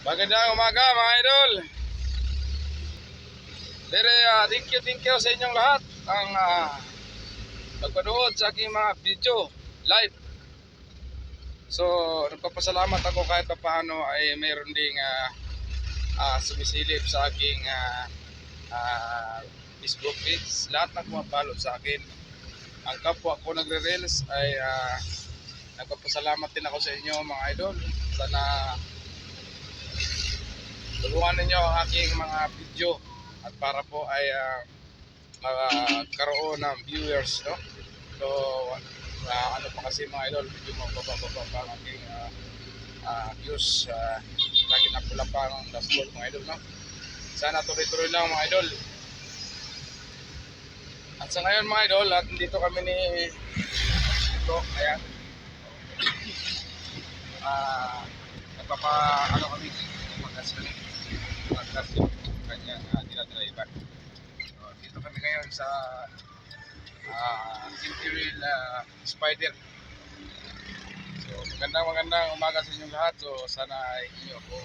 Magandang umaga mga idol. Thank you sa inyong lahat ang nagpanood sa aking mga video live. So nagpapasalamat ako kahit paano ay mayroon ding sumisilip sa aking Facebook page. Lahat na pumapalo sa akin. Ang kapwa ko nagre-reels ay nagpapasalamat din ako sa inyo mga idol. Sana tulungan ninyo ang aking mga video at para po ay magkaroon ng viewers, no? So ano pa kasi mga idol, medyo mababa pa ang aking views. Lagi na pula pa ang dashboard mga idol, no? Sana tuloy-tuloy lang mga idol. At sa ngayon mga idol, at dito kami ni ito, ayan, ano kami, magkas yung kanyang dinadriver. So, dito kami ngayon sa Imperial Spider. So magandang umaga sa inyong lahat. So sana ay inyo po